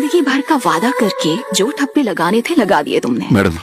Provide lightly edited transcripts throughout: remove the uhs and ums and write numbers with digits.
जिंदगी भर का वादा करके जो ठप्पे लगाने थे लगा दिए तुमने। मैडम,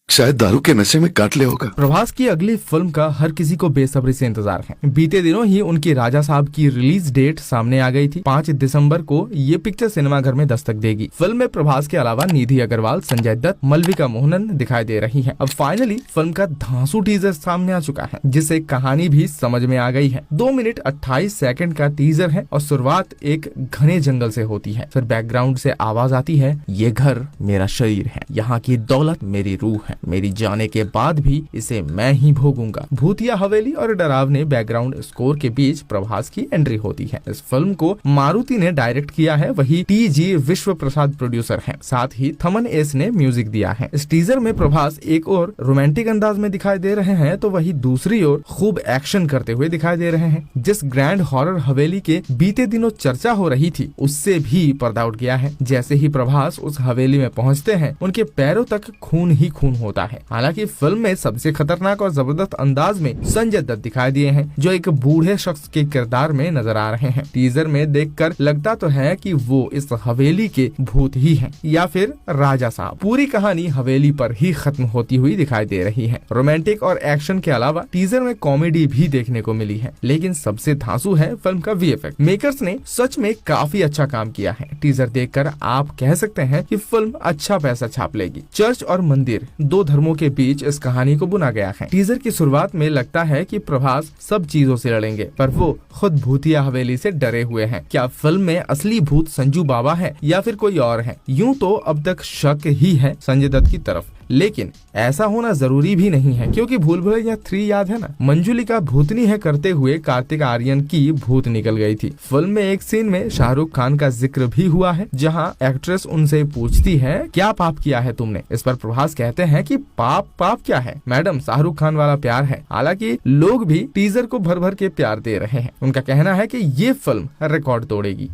शायद दारू के नशे में काट लिया होगा। प्रभास की अगली फिल्म का हर किसी को बेसब्री से इंतजार है। बीते दिनों ही उनकी राजा साहब की रिलीज डेट सामने आ गई थी। 5 दिसंबर को ये पिक्चर सिनेमाघर में दस्तक देगी। फिल्म में प्रभास के अलावा निधि अग्रवाल, संजय दत्त, मलविका मोहनन दिखाई दे रही है। अब फाइनली फिल्म का धांसू टीजर सामने आ चुका है, जिससे कहानी भी समझ में आ गई है। 2 मिनट 28 सेकंड का टीजर है और शुरुआत एक घने जंगल से होती है। फिर बैकग्राउंड से आवाज आती है, ये घर मेरा शरीर है, यहाँ की दौलत मेरी रूह है, मेरी जाने के बाद भी इसे मैं ही भोगूंगा। भूतिया हवेली और डरावने बैकग्राउंड स्कोर के बीच प्रभास की एंट्री होती है। इस फिल्म को मारुति ने डायरेक्ट किया है, वही टी.जी. विश्व प्रसाद प्रोड्यूसर हैं। साथ ही थमन एस ने म्यूजिक दिया है। इस टीजर में प्रभास एक और रोमांटिक अंदाज में दिखाई दे रहे हैं, तो वही दूसरी ओर खूब एक्शन करते हुए दिखाई दे रहे हैं। जिस ग्रैंड हॉरर हवेली के बीते दिनों चर्चा हो रही थी, उससे भी पर्दा उठ गया है। जैसे ही प्रभास उस हवेली में पहुँचते हैं, उनके पैरों तक खून ही खून होता है। हालांकि फिल्म में सबसे खतरनाक और जबरदस्त अंदाज में संजय दत्त दिखाई दिए हैं, जो एक बूढ़े शख्स के किरदार में नजर आ रहे हैं। टीजर में देखकर लगता तो है कि वो इस हवेली के भूत ही हैं या फिर राजा साहब। पूरी कहानी हवेली पर ही खत्म होती हुई दिखाई दे रही है। रोमांटिक और एक्शन के अलावा टीजर में कॉमेडी भी देखने को मिली है, लेकिन सबसे धांसू है फिल्म का वीएफएक्स। मेकर्स ने सच में काफी अच्छा काम किया है। टीजर देखकर आप कह सकते हैं कि फिल्म अच्छा पैसा छाप लेगी। चर्च और मंदिर, दो धर्मों के बीच इस कहानी को बुना गया है। टीजर की शुरुआत में लगता है कि प्रभास सब चीजों से लड़ेंगे, पर वो खुद भूतिया हवेली से डरे हुए हैं। क्या फिल्म में असली भूत संजू बाबा है या फिर कोई और है? यूं तो अब तक शक ही है संजय दत्त की तरफ, लेकिन ऐसा होना जरूरी भी नहीं है, क्योंकि भूल भुलैया 3 याद है ना, मंजुलिका भूतनी है करते हुए कार्तिक आर्यन की भूत निकल गई थी। फिल्म में एक सीन में शाहरुख खान का जिक्र भी हुआ है, जहां एक्ट्रेस उनसे पूछती है, क्या पाप किया है तुमने? इस पर प्रभास कहते हैं कि पाप क्या है मैडम, शाहरुख खान वाला प्यार है। हालांकि लोग भी टीजर को भर भर के प्यार दे रहे हैं। उनका कहना है कि ये फिल्म रिकॉर्ड तोड़ेगी।